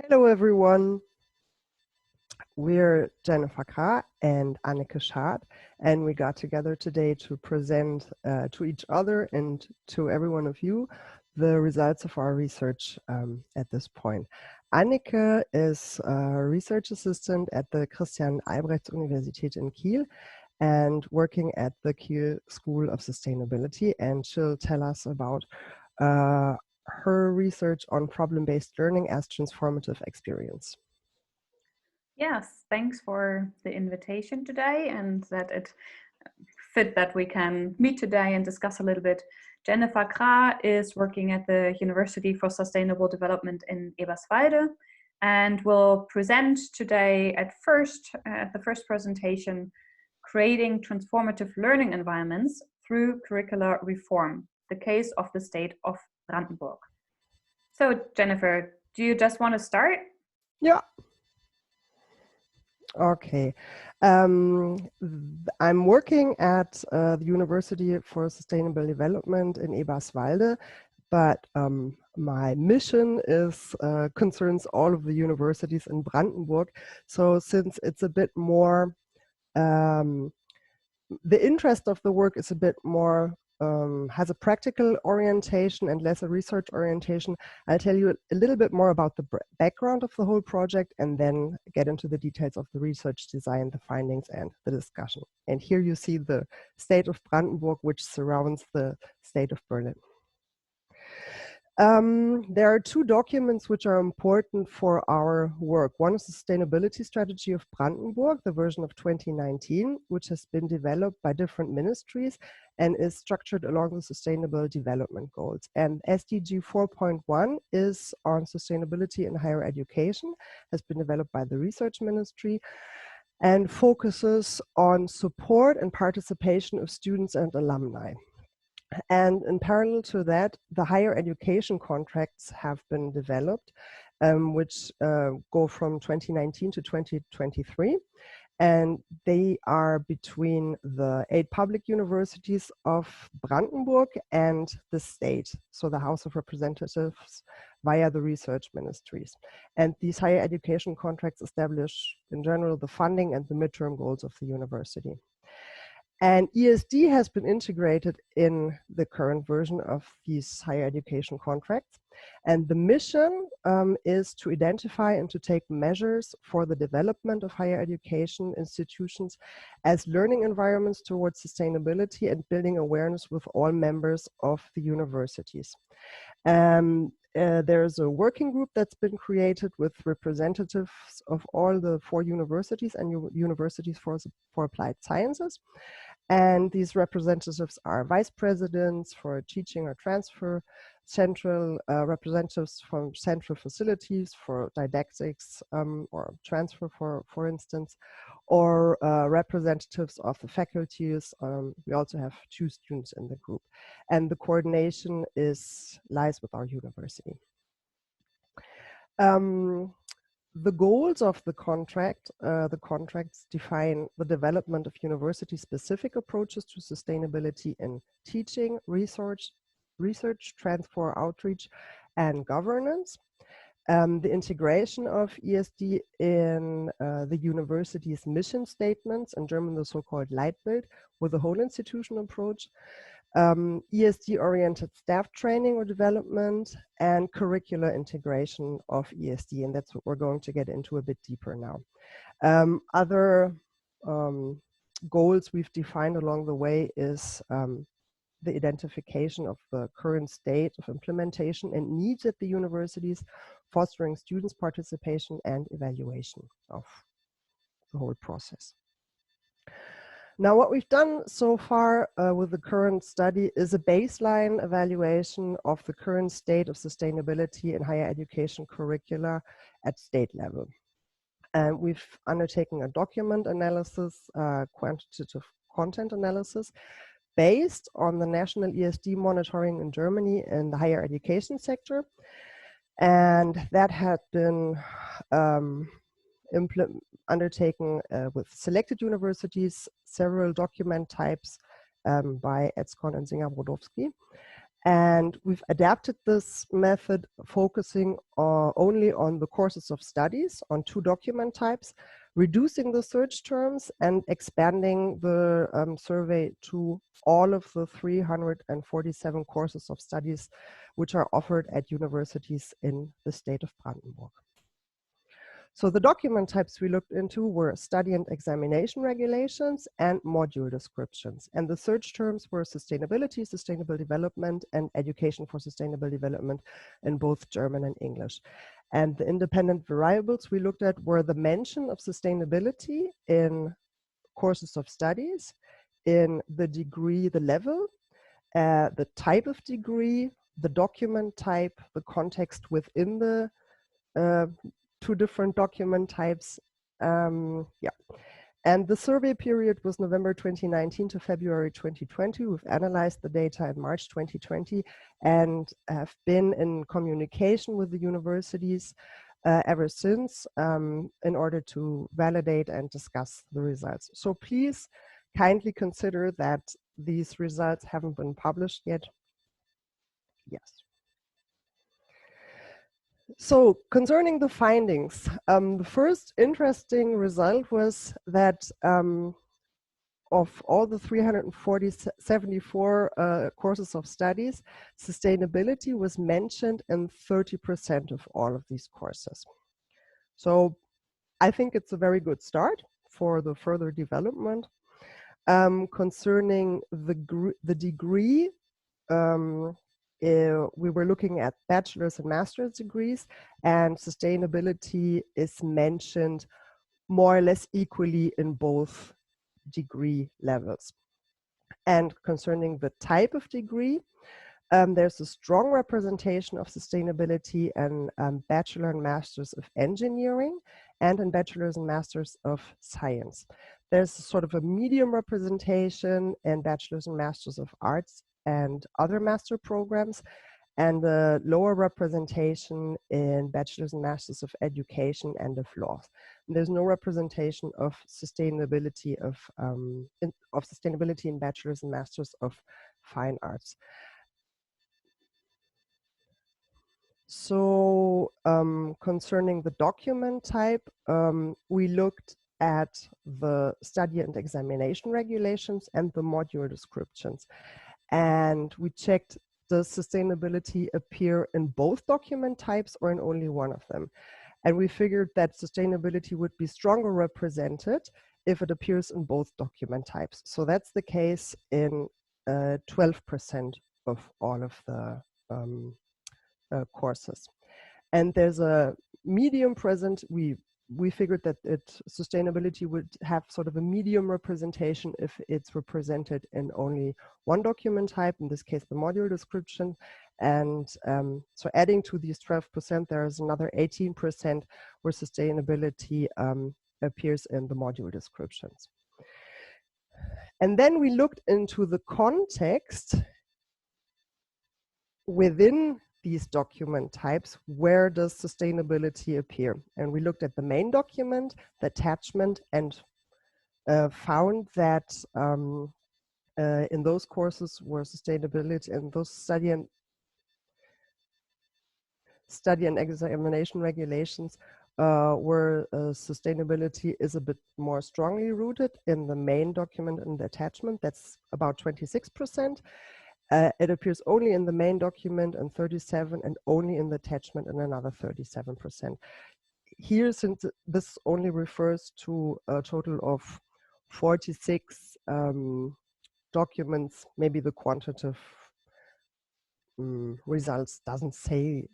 Hello everyone, we're Jennifer Krah and Anneke, and we got together today to present to each other and to every one of you the results of our research at this point. Anneke is a research assistant at the Christian-Albrechts-Universität in Kiel and working at the Kiel School of Sustainability, and she'll tell us about her research on problem-based learning as transformative experience. Yes, thanks for the invitation today and that it fit that we can meet today and discuss a little bit. Jennifer Krah is working at the University for Sustainable Development in Eberswalde and will present today at the first presentation, creating transformative learning environments through curricular reform, the case of the state of Brandenburg. So Jennifer, do you just want to start? Yeah. Okay. I'm working at the University for Sustainable Development in Eberswalde, but my mission is concerns all of the universities in Brandenburg. So since it's a bit more, the interest of the work is a bit more has a practical orientation and less a research orientation. I'll tell you a little bit more about the background of the whole project and then get into the details of the research design, the findings, and the discussion. And here you see the state of Brandenburg, which surrounds the state of Berlin. There are two documents which are important for our work. One is the Sustainability Strategy of Brandenburg, the version of 2019, which has been developed by different ministries and is structured along the Sustainable Development Goals. And SDG 4.1 is on sustainability in higher education, has been developed by the Research Ministry, and focuses on support and participation of students and alumni. And in parallel to that, the higher education contracts have been developed, which go from 2019 to 2023. And they are between the 8 public universities of Brandenburg and the state, so the House of Representatives via the research ministries. And these higher education contracts establish, in general, the funding and the midterm goals of the university. And ESD has been integrated in the current version of these higher education contracts. And the mission is to identify and to take measures for the development of higher education institutions as learning environments towards sustainability and building awareness with all members of the universities. There's a working group that's been created with representatives of all the 4 universities and universities for applied sciences. And these representatives are vice presidents for teaching or transfer, central representatives from central facilities for didactics or transfer, for instance, or representatives of the faculties. We also have 2 students in the group. And the coordination lies with our university. The goals of the contracts define the development of university-specific approaches to sustainability in teaching, research, transfer, outreach, and governance. The integration of ESD in the university's mission statements, in German the so-called Leitbild, with a whole institution approach. ESD-oriented staff training or development, and curricular integration of ESD, and that's what we're going to get into a bit deeper now. Other goals we've defined along the way is the identification of the current state of implementation and needs at the universities, fostering students' participation and evaluation of the whole process. Now, what we've done so far with the current study is a baseline evaluation of the current state of sustainability in higher education curricula at state level. And we've undertaken a document analysis, quantitative content analysis, based on the national ESD monitoring in Germany in the higher education sector. And that had been undertaken with selected universities, several document types by Etzkorn and Singer-Brodowski. And we've adapted this method focusing only on the courses of studies, on 2 document types, reducing the search terms and expanding the survey to all of the 347 courses of studies which are offered at universities in the state of Brandenburg. So the document types we looked into were study and examination regulations and module descriptions. And the search terms were sustainability, sustainable development, and education for sustainable development in both German and English. And the independent variables we looked at were the mention of sustainability in courses of studies, in the degree, the level, the type of degree, the document type, the context within the 2 different document types. And the survey period was November 2019 to February 2020. We've analyzed the data in March 2020 and have been in communication with the universities ever since in order to validate and discuss the results. So please kindly consider that these results haven't been published yet. Yes. So concerning the findings, the first interesting result was that of all the 374 courses of studies, sustainability was mentioned in 30% of all of these courses. So I think it's a very good start for the further development. Concerning the degree, we were looking at bachelor's and master's degrees, and sustainability is mentioned more or less equally in both degree levels. And concerning the type of degree, there's a strong representation of sustainability in bachelor and masters of engineering and in bachelor's and masters of science. There's sort of a medium representation in bachelor's and masters of arts and other master programs, and the lower representation in bachelor's and masters of education and of law. And there's no representation of sustainability in bachelor's and masters of fine arts. So concerning the document type, we looked at the study and examination regulations and the module descriptions. And we checked, does sustainability appear in both document types or in only one of them? And we figured that sustainability would be stronger represented if it appears in both document types. So that's the case in 12% of all of the courses. And there's a medium present. We figured that sustainability would have sort of a medium representation if it's represented in only one document type, in this case, the module description. And so adding to these 12%, there is another 18% where sustainability appears in the module descriptions. And then we looked into the context within these document types, where does sustainability appear? And we looked at the main document, the attachment, and found that in those courses where sustainability and those study and examination regulations where sustainability is a bit more strongly rooted in the main document and the attachment, that's about 26%. It appears only in the main document and 37%, and only in the attachment and another 37%. Here, since this only refers to a total of 46 documents, maybe the quantitative results doesn't say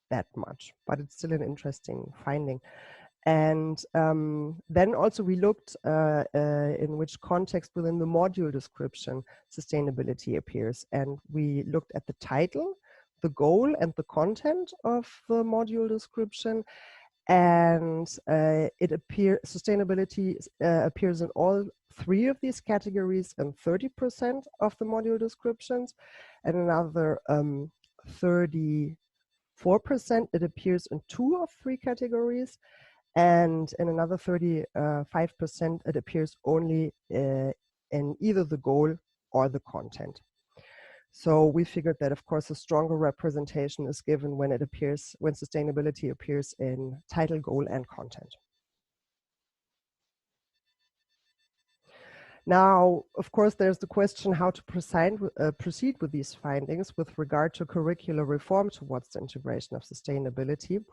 that much, but it's still an interesting finding. And then also we looked in which context within the module description sustainability appears. And we looked at the title, the goal, and the content of the module description. And sustainability appears in all 3 of these categories and 30% of the module descriptions. And another 34%, it appears in 2 of 3 categories. And in another 35%, it appears only in either the goal or the content. So we figured that, of course, a stronger representation is given when it appears, when sustainability appears in title, goal, and content. Now, of course, there's the question how to proceed with these findings with regard to curricular reform towards the integration of sustainability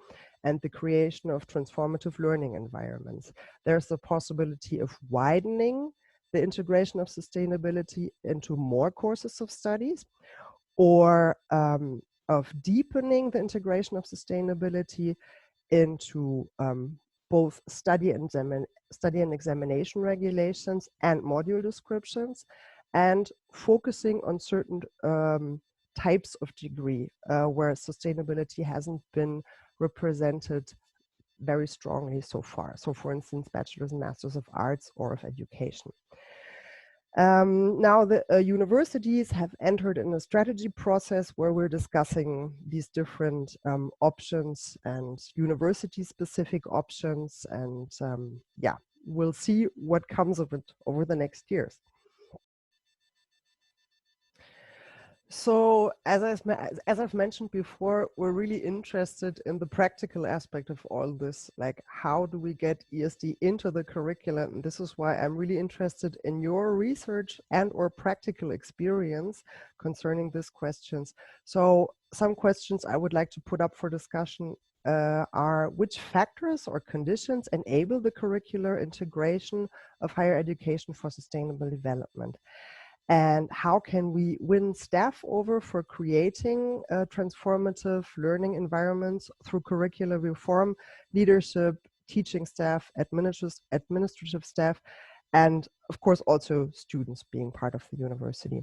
and the creation of transformative learning environments. There's the possibility of widening the integration of sustainability into more courses of studies, or of deepening the integration of sustainability into both study and examination regulations and module descriptions, and focusing on certain types of degree where sustainability hasn't been represented very strongly so far. So for instance, bachelor's and master's of arts or of education. Now the universities have entered in a strategy process where we're discussing these different options and university-specific options, and yeah, we'll see what comes of it over the next years. So as I've mentioned before, we're really interested in the practical aspect of all this, like how do we get ESD into the curriculum? And this is why I'm really interested in your research and or practical experience concerning these questions. So some questions I would like to put up for discussion are which factors or conditions enable the curricular integration of higher education for sustainable development? And how can we win staff over for creating transformative learning environments through curricular reform, leadership, teaching staff, administrative staff, and of course also students being part of the university?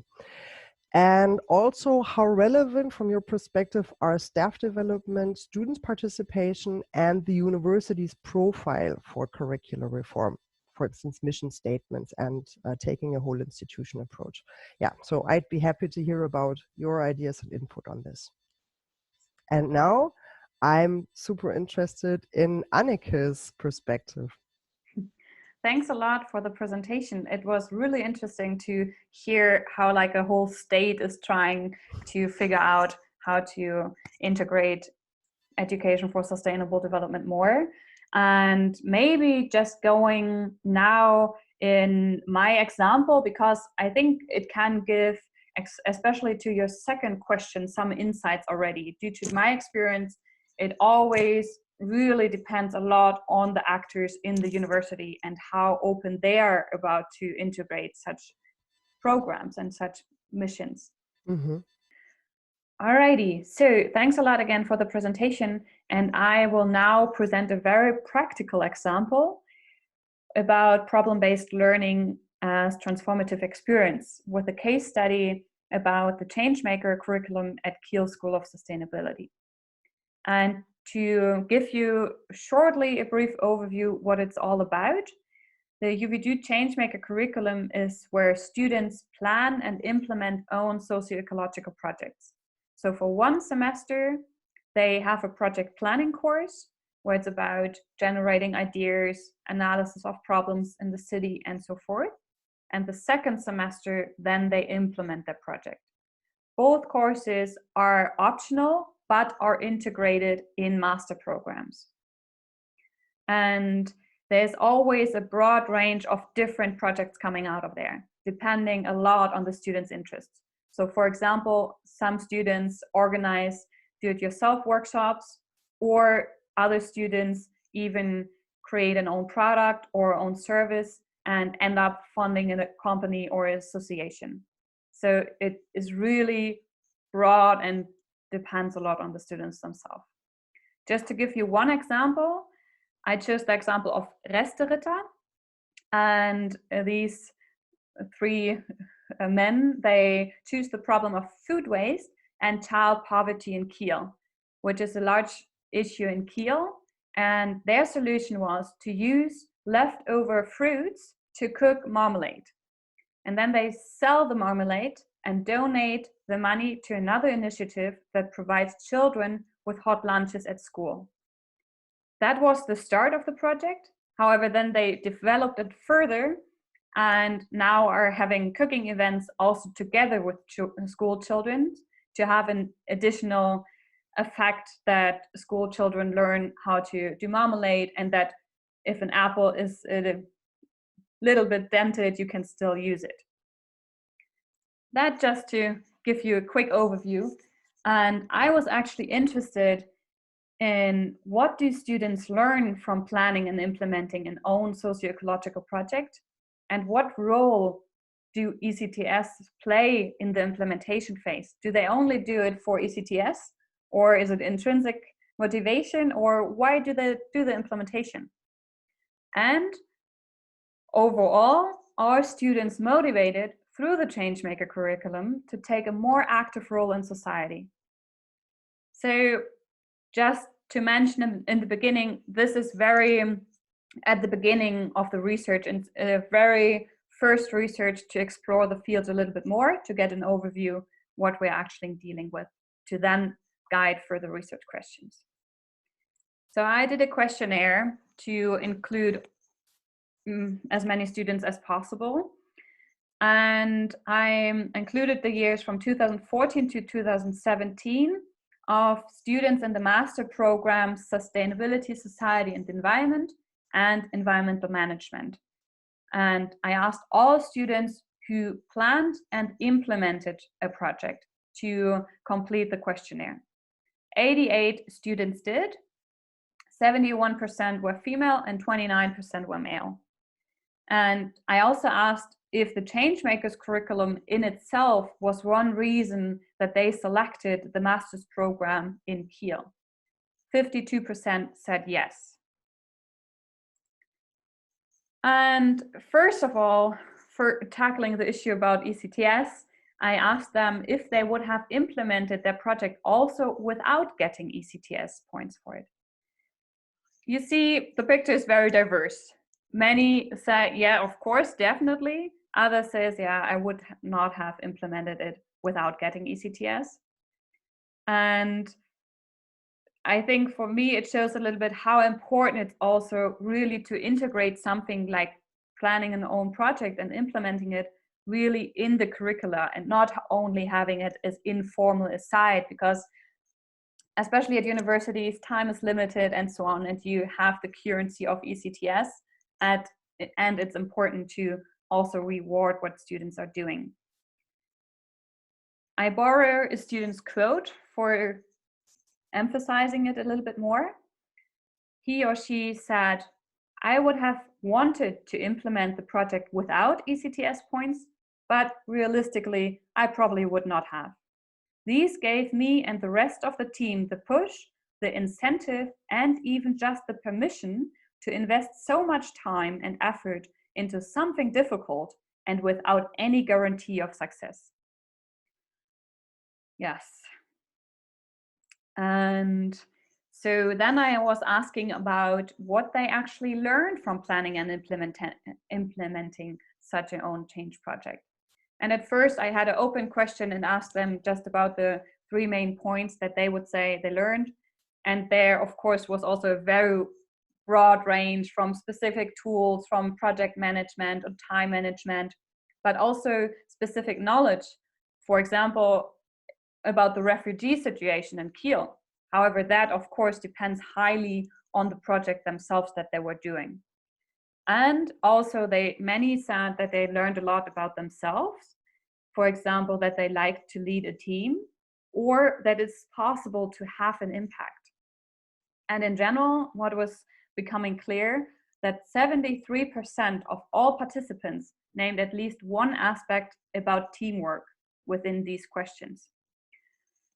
And also, how relevant from your perspective are staff development, students' participation, and the university's profile for curricular reform? For instance, mission statements and taking a whole institution approach. Yeah, so I'd be happy to hear about your ideas and input on this. And now I'm super interested in Anneke's perspective. Thanks a lot for the presentation. It was really interesting to hear how like a whole state is trying to figure out how to integrate education for sustainable development more. And maybe just going now in my example, because I think it can give, especially to your second question, some insights already. Due to my experience, it always really depends a lot on the actors in the university and how open they are about to integrate such programs and such missions. Mm-hmm. Alrighty, so thanks a lot again for the presentation, and I will now present a very practical example about problem-based learning as transformative experience with a case study about the Changemaker curriculum at Kiel School of Sustainability. And to give you shortly a brief overview what it's all about, the UVD Changemaker curriculum is where students plan and implement own socio-ecological projects. So for one semester, they have a project planning course where it's about generating ideas, analysis of problems in the city, and so forth. And the second semester, then they implement their project. Both courses are optional, but are integrated in master programs. And there's always a broad range of different projects coming out of there, depending a lot on the students' interests. So for example, some students organize do-it-yourself workshops, or other students even create an own product or own service and end up funding a company or association. So it is really broad and depends a lot on the students themselves. Just to give you one example, I chose the example of Resteritter, and these three men, they choose the problem of food waste and child poverty in Kiel, which is a large issue in Kiel. And their solution was to use leftover fruits to cook marmalade. And then they sell the marmalade and donate the money to another initiative that provides children with hot lunches at school. That was the start of the project. However, then they developed it further and now are having cooking events also together with school children to have an additional effect that school children learn how to do marmalade, and that if an apple is a little bit dented, you can still use it. That just to give you a quick overview. And I was actually interested in what do students learn from planning and implementing an own socio-ecological project, and what role do ECTS play in the implementation phase? Do they only do it for ECTS, or is it intrinsic motivation, or why do they do the implementation? And overall, are students motivated through the Changemaker curriculum to take a more active role in society? So just to mention in the beginning, this is very at the beginning of the research and very first research to explore the field a little bit more, to get an overview what we're actually dealing with, to then guide further research questions. So I did a questionnaire to include as many students as possible. And I included the years from 2014 to 2017 of students in the master programs Sustainability, Society and Environment and Environmental Management. And I asked all students who planned and implemented a project to complete the questionnaire. 88 students did, 71% were female and 29% were male. And I also asked if the Changemakers curriculum in itself was one reason that they selected the master's program in Kiel. 52% said yes. And first of all, for tackling the issue about ECTS, I asked them if they would have implemented their project also without getting ECTS points for it. You see, the picture is very diverse. Many say, yeah, of course, definitely. Others says, yeah, I would not have implemented it without getting ECTS. And I think for me, it shows a little bit how important it's also really to integrate something like planning an own project and implementing it really in the curricula, and not only having it as informal aside, because especially at universities, time is limited and so on, and you have the currency of ECTS, and it's important to also reward what students are doing. I borrow a student's quote for emphasizing it a little bit more. He or she said, I would have wanted to implement the project without ECTS points, but realistically, I probably would not have. These gave me and the rest of the team the push, the incentive, and even just the permission to invest so much time and effort into something difficult and without any guarantee of success. Yes. And so then I was asking about what they actually learned from planning and implementing such an own change project. And at first I had an open question and asked them just about the 3 main points that they would say they learned. And there, of course, was also a very broad range from specific tools, from project management and time management, but also specific knowledge, for example, about the refugee situation in Kiel. However, that of course depends highly on the project themselves that they were doing. And also many said that they learned a lot about themselves. For example, that they like to lead a team, or that it's possible to have an impact. And in general, what was becoming clear, that 73% of all participants named at least one aspect about teamwork within these questions.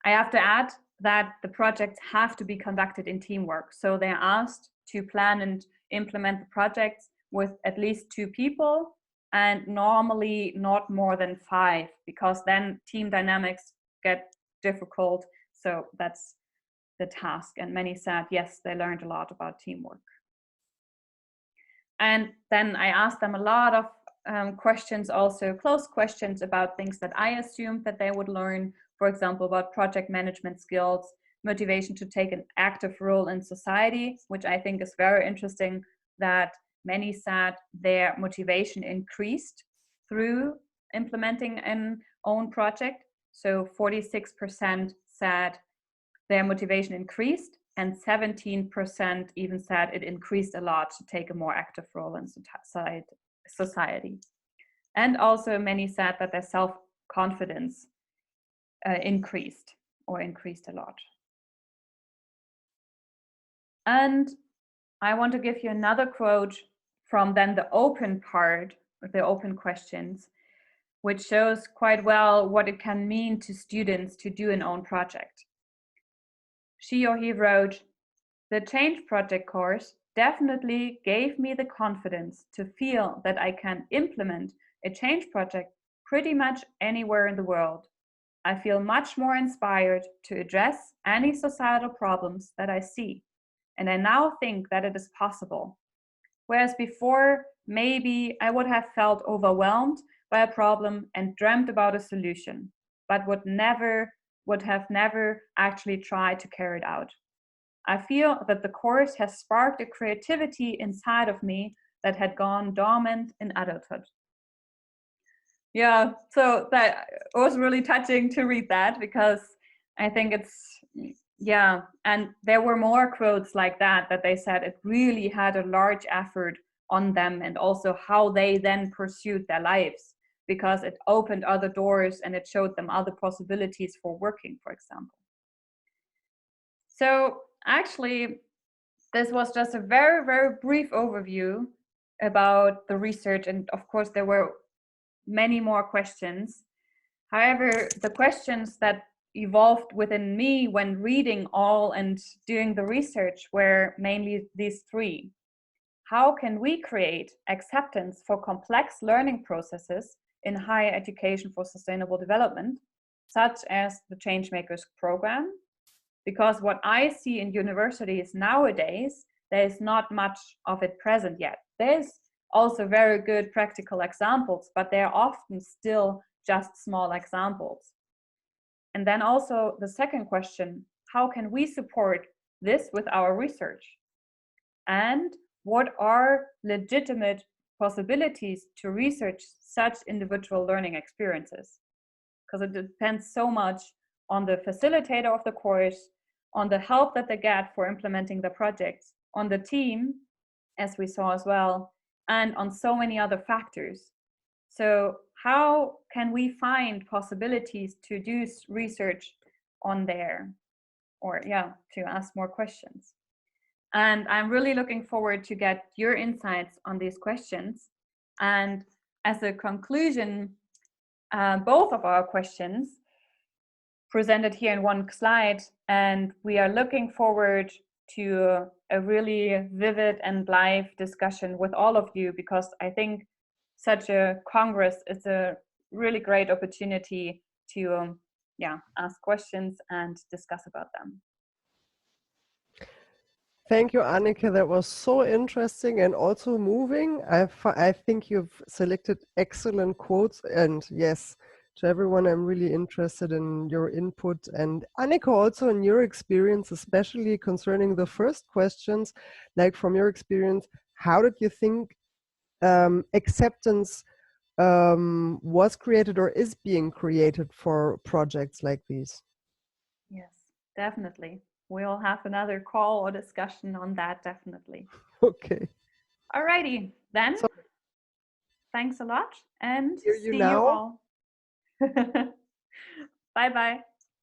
I have to add that the projects have to be conducted in teamwork. So they're asked to plan and implement the projects with at least 2 people, and normally not more than 5, because then team dynamics get difficult. So that's the task. And many said, yes, they learned a lot about teamwork. And then I asked them a lot of questions, also close questions about things that I assumed that they would learn. For example, about project management skills, motivation to take an active role in society, which I think is very interesting, that many said their motivation increased through implementing an own project. So 46% said their motivation increased, and 17% even said it increased a lot to take a more active role in society. And also many said that their self-confidence increased a lot. And I want to give you another quote from then the open part, the open questions, which shows quite well what it can mean to students to do an own project. She or he wrote, "The change project course definitely gave me the confidence to feel that I can implement a change project pretty much anywhere in the world. I feel much more inspired to address any societal problems that I see, and I now think that it is possible. Whereas before, maybe I would have felt overwhelmed by a problem and dreamt about a solution, but would have never actually tried to carry it out. I feel that the course has sparked a creativity inside of me that had gone dormant in adulthood." Yeah, so that was really touching to read that, because I think it's, yeah, and there were more quotes like that they said it really had a large effort on them, and also how they then pursued their lives, because it opened other doors and it showed them other possibilities for working, for example. So actually, this was just a very, very brief overview about the research, and of course there were many more questions. However, the questions that evolved within me when reading all and doing the research were mainly these three. How can we create acceptance for complex learning processes in higher education for sustainable development, such as the Changemakers program? Because what I see in universities nowadays, there is not much of it present yet. There's also very good practical examples, but they're often still just small examples. And then also the second question, how can we support this with our research? And what are legitimate possibilities to research such individual learning experiences? Because it depends so much on the facilitator of the course, on the help that they get for implementing the projects, on the team, as we saw as well, and on so many other factors. So how can we find possibilities to do research on there, or to ask more questions? And I'm really looking forward to get your insights on these questions. And as a conclusion, both of our questions presented here in one slide, and we are looking forward to a really vivid and live discussion with all of you, because I think such a congress is a really great opportunity to ask questions and discuss about them. Thank you, Anneke. That was so interesting and also moving. I think you've selected excellent quotes, and yes, to everyone, I'm really interested in your input. And Anneke, also in your experience, especially concerning the first questions, like from your experience, how did you think acceptance was created or is being created for projects like these? Yes, definitely. We'll have another call or discussion on that, definitely. Okay. Alrighty, then. So, thanks a lot, and see you all. Bye-bye.